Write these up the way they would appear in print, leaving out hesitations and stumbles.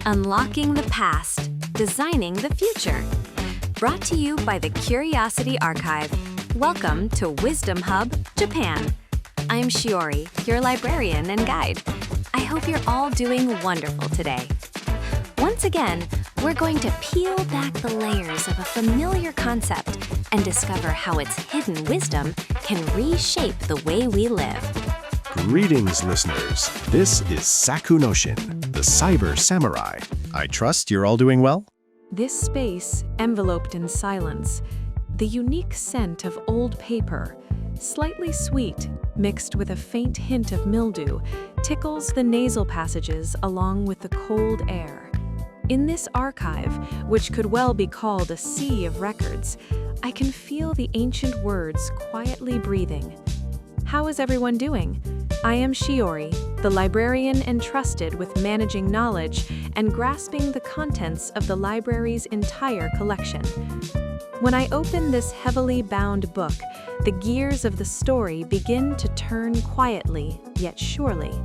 Unlocking the past, designing the future. Brought to you by the Curiosity Archive. Welcome to Wisdom Hub, Japan. I'm Shiori, your librarian and guide. I hope you're all doing wonderful today. Once again, we're going to peel back the layers of a familiar concept and discover how its hidden wisdom can reshape the way we live. Greetings, listeners. This is Sakunoshin, the Cyber Samurai. I trust you're all doing well? This space, enveloped in silence, the unique scent of old paper, slightly sweet, mixed with a faint hint of mildew, tickles the nasal passages along with the cold air. In this archive, which could well be called a sea of records, I can feel the ancient words quietly breathing. How is everyone doing? I am Shiori, the librarian entrusted with managing knowledge and grasping the contents of the library's entire collection. When I open this heavily bound book, the gears of the story begin to turn quietly, yet surely.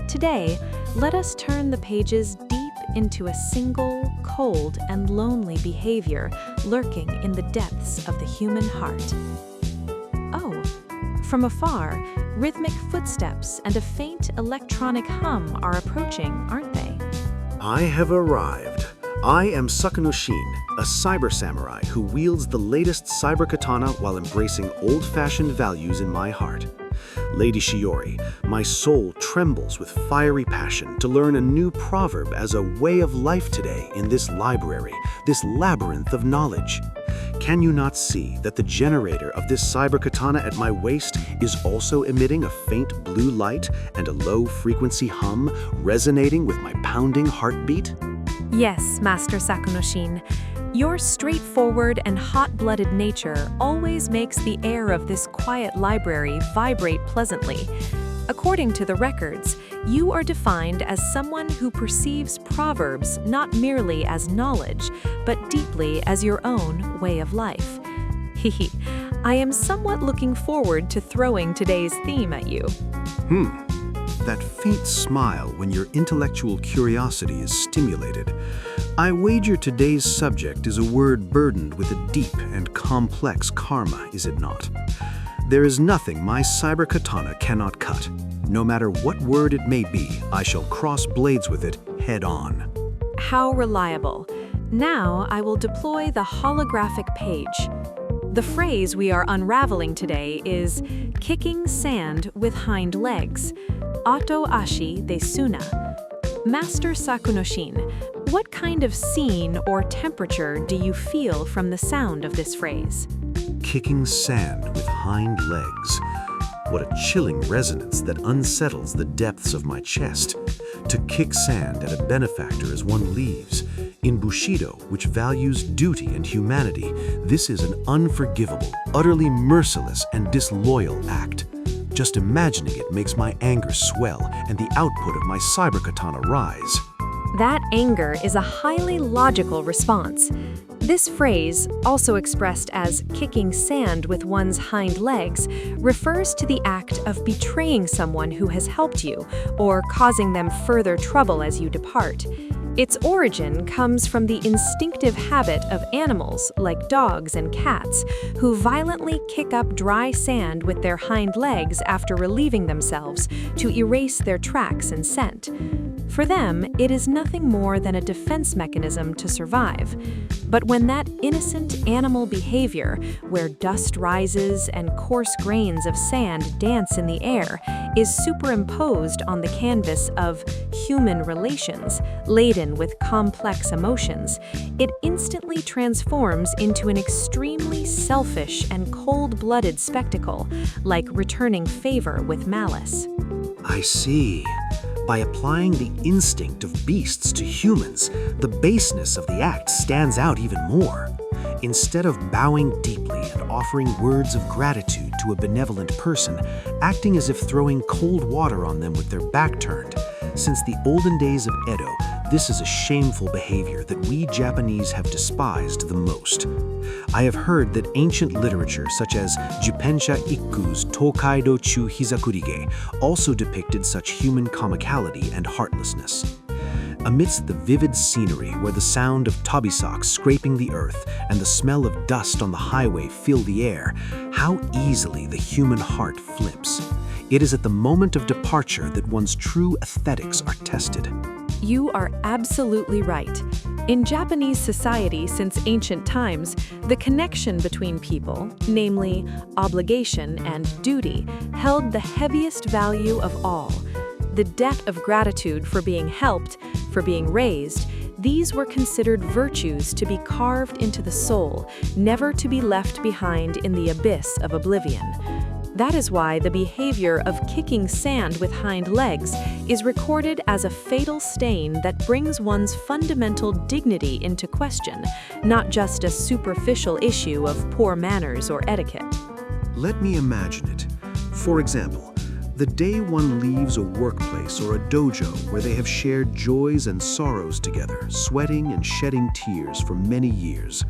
Today, let us turn the pages deep into a single, cold, and lonely behavior lurking in the depths of the human heart. Oh, from afar, rhythmic footsteps and a faint electronic hum are approaching, aren't they? I have arrived. I am Sakunoshin, a cyber samurai who wields the latest cyber katana while embracing old-fashioned values in my heart. Lady Shiori, my soul trembles with fiery passion to learn a new proverb as a way of life today in this library, this labyrinth of knowledge. Can you not see that the generator of this cyber katana at my waist is also emitting a faint blue light and a low-frequency hum resonating with my pounding heartbeat? Yes, Master Sakunoshin. Your straightforward and hot-blooded nature always makes the air of this quiet library vibrate pleasantly. According to the records, you are defined as someone who perceives proverbs not merely as knowledge, but deeply as your own way of life. Hehe, I am somewhat looking forward to throwing today's theme at you. That faint smile when your intellectual curiosity is stimulated. I wager today's subject is a word burdened with a deep and complex karma, is it not? There is nothing my cyber katana cannot cut. No matter what word it may be, I shall cross blades with it head on. How reliable. Now I will deploy the holographic page. The phrase we are unraveling today is kicking sand with hind legs. Ushiro-ashi de Suna. Master Sakunoshin, what kind of scene or temperature do you feel from the sound of this phrase? Kicking sand with hind legs. What a chilling resonance that unsettles the depths of my chest. To kick sand at a benefactor as one leaves. In Bushido, which values duty and humanity, this is an unforgivable, utterly merciless, and disloyal act. Just imagining it makes my anger swell and the output of my cyber katana rise. That anger is a highly logical response. This phrase, also expressed as kicking sand with one's hind legs, refers to the act of betraying someone who has helped you or causing them further trouble as you depart. Its origin comes from the instinctive habit of animals, like dogs and cats, who violently kick up dry sand with their hind legs after relieving themselves to erase their tracks and scent. For them, it is nothing more than a defense mechanism to survive. But when that innocent animal behavior, where dust rises and coarse grains of sand dance in the air, is superimposed on the canvas of human relations, laden with complex emotions, it instantly transforms into an extremely selfish and cold-blooded spectacle, like returning favor with malice. I see. By applying the instinct of beasts to humans, the baseness of the act stands out even more. Instead of bowing deeply and offering words of gratitude to a benevolent person, acting as if throwing cold water on them with their back turned. Since the olden days of Edo, this is a shameful behavior that we Japanese have despised the most. I have heard that ancient literature such as Jupensha Ikku's Tokaido Chu Hizakurige also depicted such human comicality and heartlessness. Amidst the vivid scenery where the sound of tobisaks scraping the earth and the smell of dust on the highway fill the air, how easily the human heart flips. It is at the moment of departure that one's true aesthetics are tested. You are absolutely right. In Japanese society since ancient times, the connection between people, namely obligation and duty, held the heaviest value of all. The debt of gratitude for being helped, for being raised, these were considered virtues to be carved into the soul, never to be left behind in the abyss of oblivion. That is why the behavior of kicking sand with hind legs is recorded as a fatal stain that brings one's fundamental dignity into question, not just a superficial issue of poor manners or etiquette. Let me imagine it. For example, the day one leaves a workplace or a dojo where they have shared joys and sorrows together, sweating and shedding tears for many years.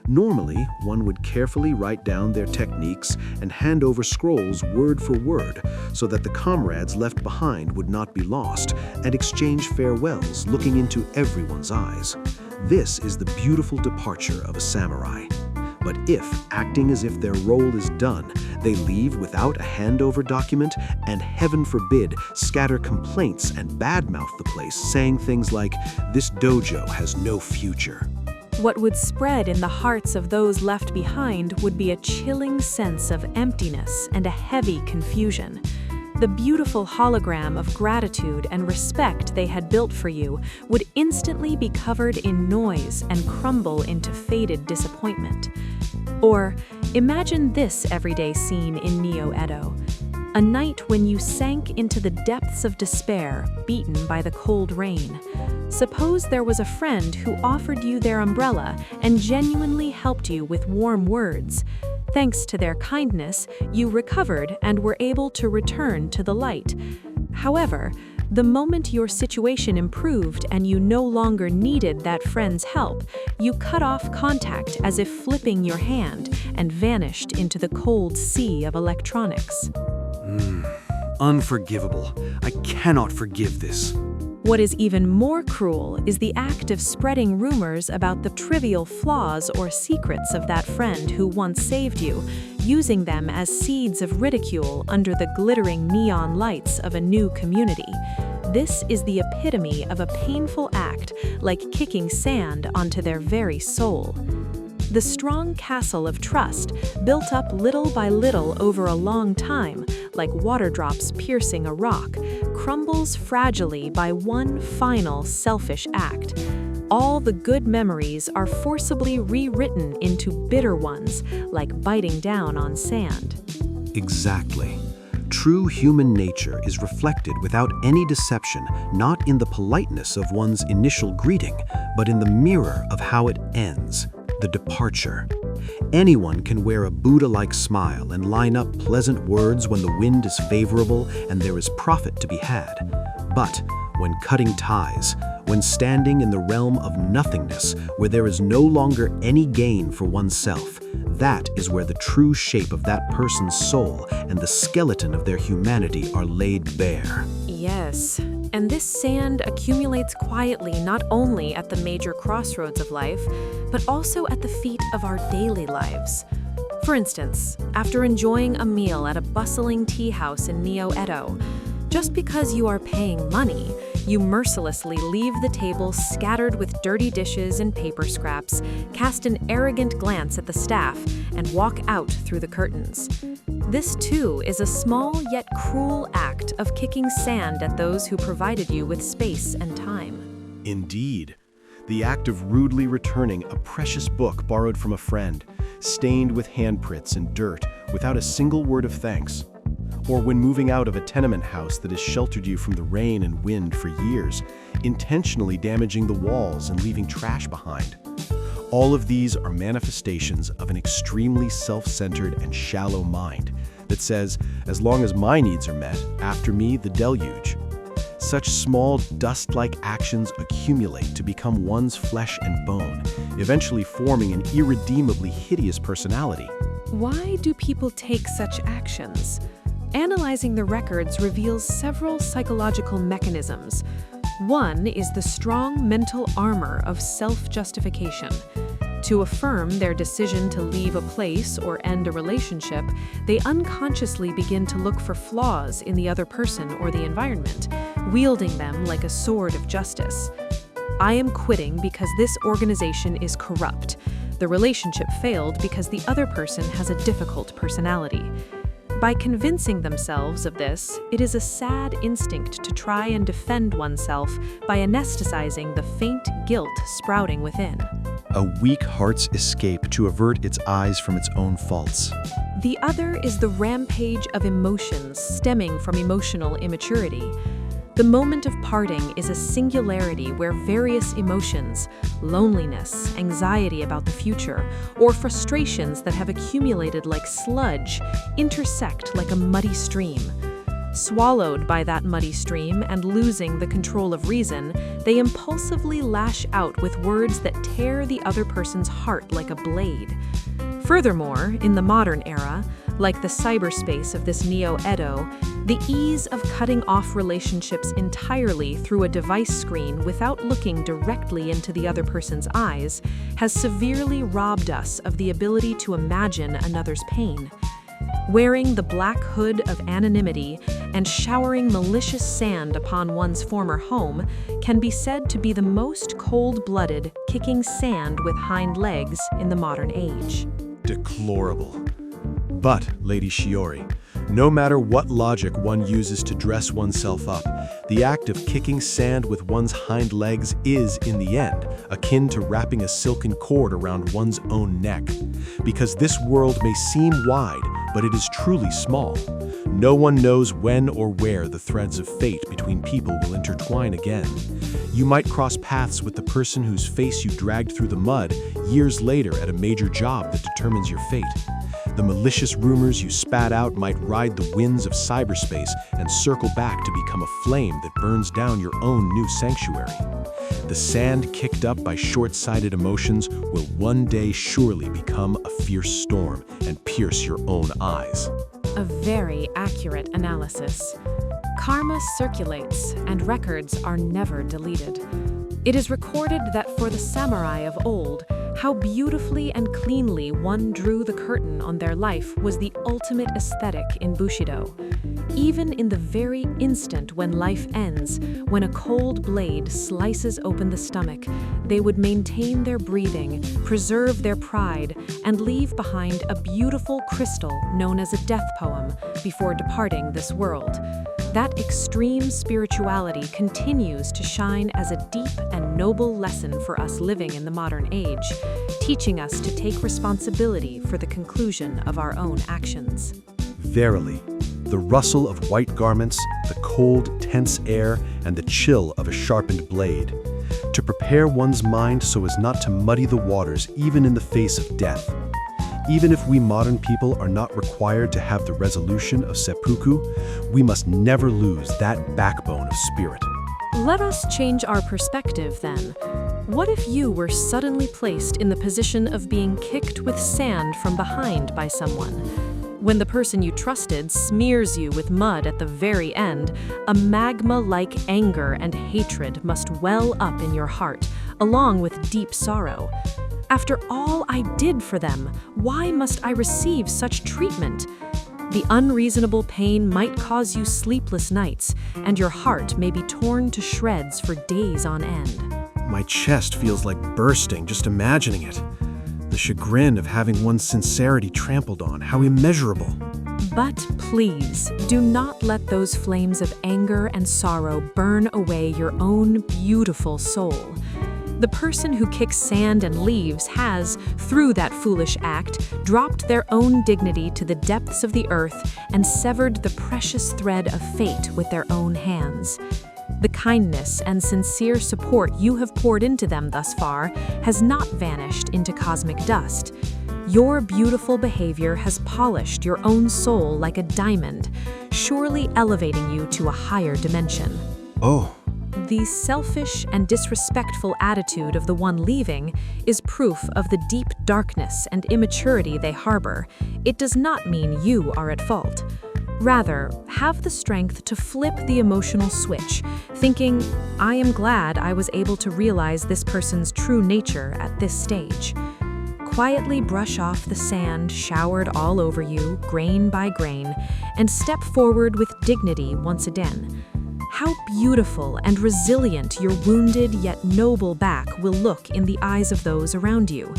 Normally, one would carefully write down their techniques and hand over scrolls word for word so that the comrades left behind would not be lost, and exchange farewells looking into everyone's eyes. This is the beautiful departure of a samurai. But if, acting as if their role is done, they leave without a handover document and, heaven forbid, scatter complaints and badmouth the place, saying things like, "This dojo has no future." What would spread in the hearts of those left behind would be a chilling sense of emptiness and a heavy confusion. The beautiful hologram of gratitude and respect they had built for you would instantly be covered in noise and crumble into faded disappointment. Or imagine this everyday scene in Neo-Edo. A night when you sank into the depths of despair, beaten by the cold rain. Suppose there was a friend who offered you their umbrella and genuinely helped you with warm words. Thanks to their kindness, you recovered and were able to return to the light. However, the moment your situation improved and you no longer needed that friend's help, you cut off contact as if flipping your hand and vanished into the cold sea of electronics. Unforgivable. I cannot forgive this. What is even more cruel is the act of spreading rumors about the trivial flaws or secrets of that friend who once saved you, using them as seeds of ridicule under the glittering neon lights of a new community. This is the epitome of a painful act, like kicking sand onto their very soul. The strong castle of trust, built up little by little over a long time, like water drops piercing a rock, crumbles fragilely by one final selfish act. All the good memories are forcibly rewritten into bitter ones, like biting down on sand. Exactly. True human nature is reflected without any deception, not in the politeness of one's initial greeting, but in the mirror of how it ends. The departure. Anyone can wear a Buddha-like smile and line up pleasant words when the wind is favorable and there is profit to be had. But when cutting ties, when standing in the realm of nothingness, where there is no longer any gain for oneself, that is where the true shape of that person's soul and the skeleton of their humanity are laid bare. Yes, and this sand accumulates quietly not only at the major crossroads of life, but also at the feet of our daily lives. For instance, after enjoying a meal at a bustling tea house in Neo-Edo, just because you are paying money, you mercilessly leave the table scattered with dirty dishes and paper scraps, cast an arrogant glance at the staff, and walk out through the curtains. This, too, is a small yet cruel act of kicking sand at those who provided you with space and time. Indeed. The act of rudely returning a precious book borrowed from a friend, stained with handprints and dirt, without a single word of thanks. Or when moving out of a tenement house that has sheltered you from the rain and wind for years, intentionally damaging the walls and leaving trash behind. All of these are manifestations of an extremely self-centered and shallow mind that says, as long as my needs are met, after me the deluge. Such small dust-like actions accumulate to become one's flesh and bone, eventually forming an irredeemably hideous personality. Why do people take such actions? Analyzing the records reveals several psychological mechanisms. One is the strong mental armor of self-justification. To affirm their decision to leave a place or end a relationship, they unconsciously begin to look for flaws in the other person or the environment, wielding them like a sword of justice. I am quitting because this organization is corrupt. The relationship failed because the other person has a difficult personality. By convincing themselves of this, it is a sad instinct to try and defend oneself by anesthetizing the faint guilt sprouting within. A weak heart's escape to avert its eyes from its own faults. The other is the rampage of emotions stemming from emotional immaturity. The moment of parting is a singularity where various emotions, loneliness, anxiety about the future, or frustrations that have accumulated like sludge, intersect like a muddy stream. Swallowed by that muddy stream and losing the control of reason, they impulsively lash out with words that tear the other person's heart like a blade. Furthermore, in the modern era, like the cyberspace of this Neo-Edo, the ease of cutting off relationships entirely through a device screen without looking directly into the other person's eyes has severely robbed us of the ability to imagine another's pain. Wearing the black hood of anonymity and showering malicious sand upon one's former home can be said to be the most cold-blooded kicking sand with hind legs in the modern age. Deplorable. But, Lady Shiori, no matter what logic one uses to dress oneself up, the act of kicking sand with one's hind legs is, in the end, akin to wrapping a silken cord around one's own neck. Because this world may seem wide, but it is truly small. No one knows when or where the threads of fate between people will intertwine again. You might cross paths with the person whose face you dragged through the mud years later at a major job that determines your fate. The malicious rumors you spat out might ride the winds of cyberspace and circle back to become a flame that burns down your own new sanctuary. The sand kicked up by short-sighted emotions will one day surely become a fierce storm and pierce your own eyes. A very accurate analysis. Karma circulates, and records are never deleted. It is recorded that for the samurai of old, how beautifully and cleanly one drew the curtain on their life was the ultimate aesthetic in Bushido. Even in the very instant when life ends, when a cold blade slices open the stomach, they would maintain their breathing, preserve their pride, and leave behind a beautiful crystal known as a death poem before departing this world. That extreme spirituality continues to shine as a deep and noble lesson for us living in the modern age, teaching us to take responsibility for the conclusion of our own actions. Verily, the rustle of white garments, the cold, tense air, and the chill of a sharpened blade. To prepare one's mind so as not to muddy the waters even in the face of death. Even if we modern people are not required to have the resolution of seppuku, we must never lose that backbone of spirit. Let us change our perspective then. What if you were suddenly placed in the position of being kicked with sand from behind by someone? When the person you trusted smears you with mud at the very end, a magma-like anger and hatred must well up in your heart, along with deep sorrow. After all I did for them, why must I receive such treatment? The unreasonable pain might cause you sleepless nights, and your heart may be torn to shreds for days on end. My chest feels like bursting just imagining it. The chagrin of having one's sincerity trampled on, how immeasurable. But please, do not let those flames of anger and sorrow burn away your own beautiful soul. The person who kicks sand and leaves has, through that foolish act, dropped their own dignity to the depths of the earth and severed the precious thread of fate with their own hands. The kindness and sincere support you have poured into them thus far has not vanished into cosmic dust. Your beautiful behavior has polished your own soul like a diamond, surely elevating you to a higher dimension. Oh. The selfish and disrespectful attitude of the one leaving is proof of the deep darkness and immaturity they harbor. It does not mean you are at fault. Rather, have the strength to flip the emotional switch, thinking, I am glad I was able to realize this person's true nature at this stage. Quietly brush off the sand showered all over you, grain by grain, and step forward with dignity once again. How beautiful and resilient your wounded yet noble back will look in the eyes of those around you.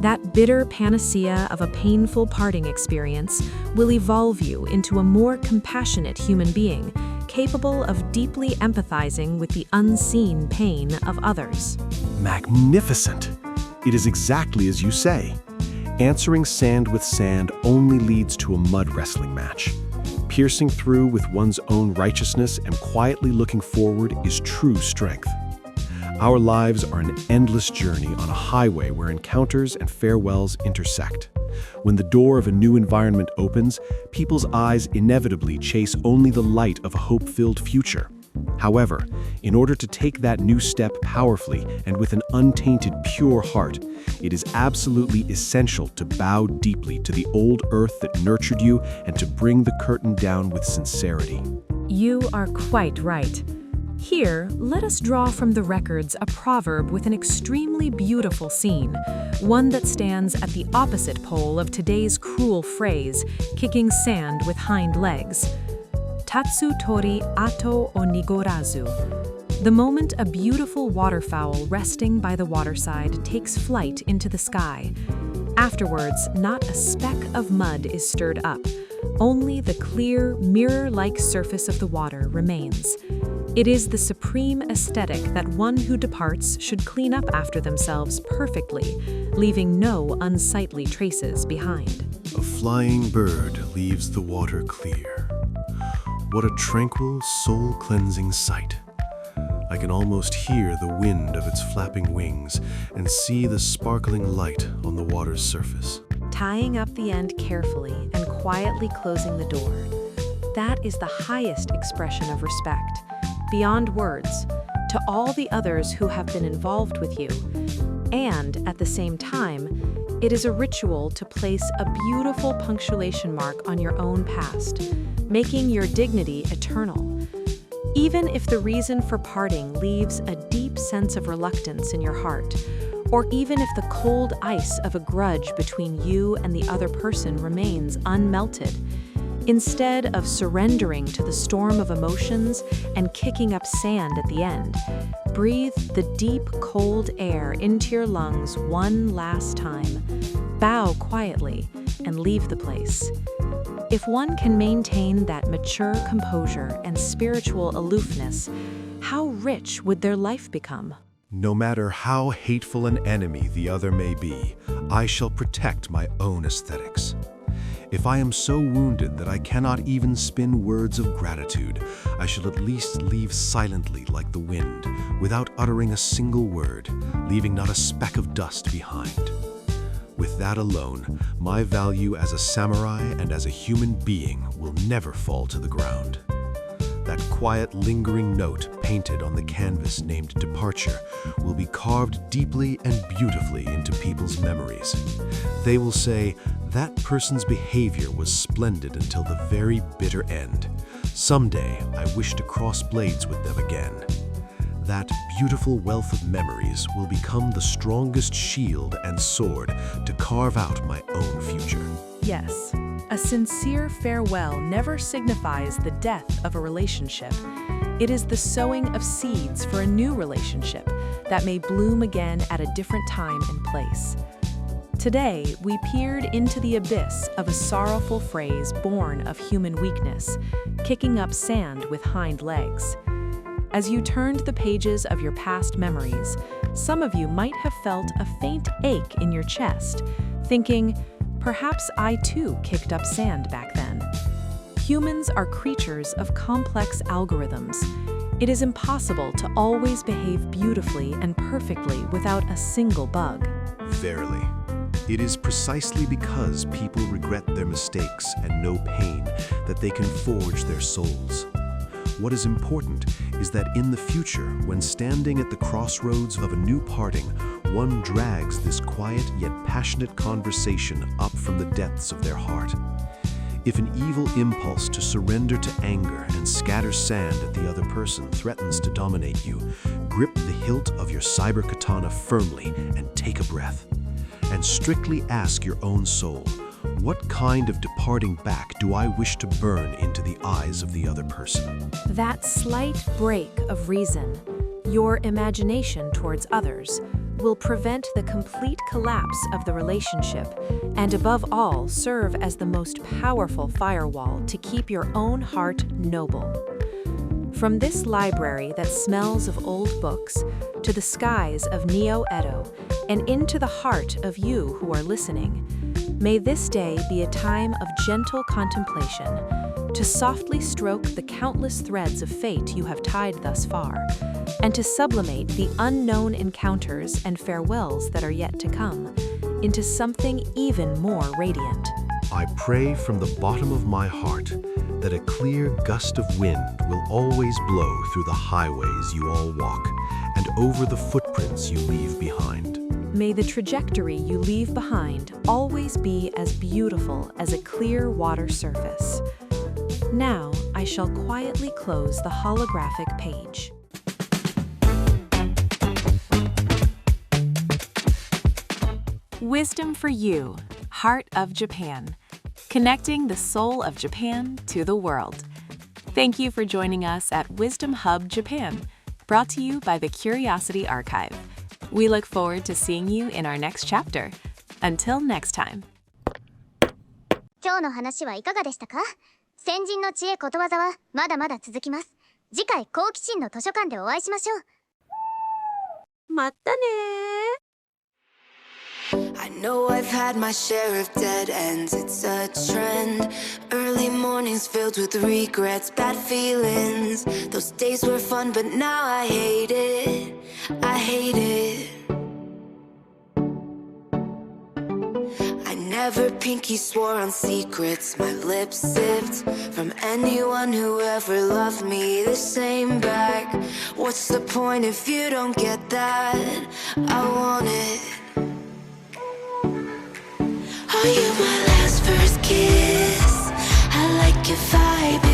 That bitter panacea of a painful parting experience will evolve you into a more compassionate human being, capable of deeply empathizing with the unseen pain of others. Magnificent! It is exactly as you say. Answering sand with sand only leads to a mud wrestling match. Piercing through with one's own righteousness and quietly looking forward is true strength. Our lives are an endless journey on a highway where encounters and farewells intersect. When the door of a new environment opens, people's eyes inevitably chase only the light of a hope-filled future. However, in order to take that new step powerfully and with an untainted, pure heart, it is absolutely essential to bow deeply to the old earth that nurtured you and to bring the curtain down with sincerity. You are quite right. Here, let us draw from the records a proverb with an extremely beautiful scene, one that stands at the opposite pole of today's cruel phrase, kicking sand with hind legs. Tatsu tori ato o nigorazu. The moment a beautiful waterfowl resting by the waterside takes flight into the sky. Afterwards, not a speck of mud is stirred up. Only the clear, mirror-like surface of the water remains. It is the supreme aesthetic that one who departs should clean up after themselves perfectly, leaving no unsightly traces behind. A flying bird leaves the water clear. What a tranquil, soul-cleansing sight. I can almost hear the wind of its flapping wings and see the sparkling light on the water's surface. Tying up the end carefully and quietly closing the door. That is the highest expression of respect, beyond words, to all the others who have been involved with you. And at the same time, it is a ritual to place a beautiful punctuation mark on your own past, making your dignity eternal. Even if the reason for parting leaves a deep sense of reluctance in your heart, or even if the cold ice of a grudge between you and the other person remains unmelted, instead of surrendering to the storm of emotions and kicking up sand at the end, breathe the deep, cold air into your lungs one last time, bow quietly, and leave the place. If one can maintain that mature composure and spiritual aloofness, how rich would their life become? No matter how hateful an enemy the other may be, I shall protect my own aesthetics. If I am so wounded that I cannot even spin words of gratitude, I shall at least leave silently like the wind, without uttering a single word, leaving not a speck of dust behind. With that alone, my value as a samurai and as a human being will never fall to the ground. That quiet, lingering note painted on the canvas named Departure will be carved deeply and beautifully into people's memories. They will say, that person's behavior was splendid until the very bitter end. Someday, I wish to cross blades with them again. That beautiful wealth of memories will become the strongest shield and sword to carve out my own future. Yes, a sincere farewell never signifies the death of a relationship. It is the sowing of seeds for a new relationship that may bloom again at a different time and place. Today, we peered into the abyss of a sorrowful phrase born of human weakness, kicking up sand with hind legs. As you turned the pages of your past memories, some of you might have felt a faint ache in your chest, thinking, perhaps I too kicked up sand back then. Humans are creatures of complex algorithms. It is impossible to always behave beautifully and perfectly without a single bug. Verily, it is precisely because people regret their mistakes and know pain that they can forge their souls. What is important is that in the future, when standing at the crossroads of a new parting, one drags this quiet yet passionate conversation up from the depths of their heart. If an evil impulse to surrender to anger and scatter sand at the other person threatens to dominate you, grip the hilt of your cyber katana firmly and take a breath. And strictly ask your own soul, what kind of departing back do I wish to burn into the eyes of the other person? That slight break of reason, your imagination towards others, will prevent the complete collapse of the relationship and above all serve as the most powerful firewall to keep your own heart noble. From this library that smells of old books to the skies of Neo-Edo and into the heart of you who are listening, may this day be a time of gentle contemplation to softly stroke the countless threads of fate you have tied thus far, and to sublimate the unknown encounters and farewells that are yet to come into something even more radiant. I pray from the bottom of my heart that a clear gust of wind will always blow through the highways you all walk and over the footprints you leave behind. May the trajectory you leave behind always be as beautiful as a clear water surface. Now I shall quietly close the holographic page. Wisdom for You, Heart of Japan, connecting the soul of Japan to the world. Thank you for joining us at Wisdom Hub Japan, brought to you by the Curiosity Archive. We look forward to seeing you in our next chapter. Until next time. 今日の話はいかがでしたか？先人の知恵ことわざはまだまだ続きます。次回好奇心の図書館でお会いしましょう。またね。I know I've had my share of dead ends, it's a trend. Early mornings filled with regrets, bad feelings. Those days were fun, but now I hate it. I hate it. I never pinky swore on secrets, my lips zipped from anyone who ever loved me the same back. What's the point if you don't get that? I want it. Are you my last first kiss? I like your vibe.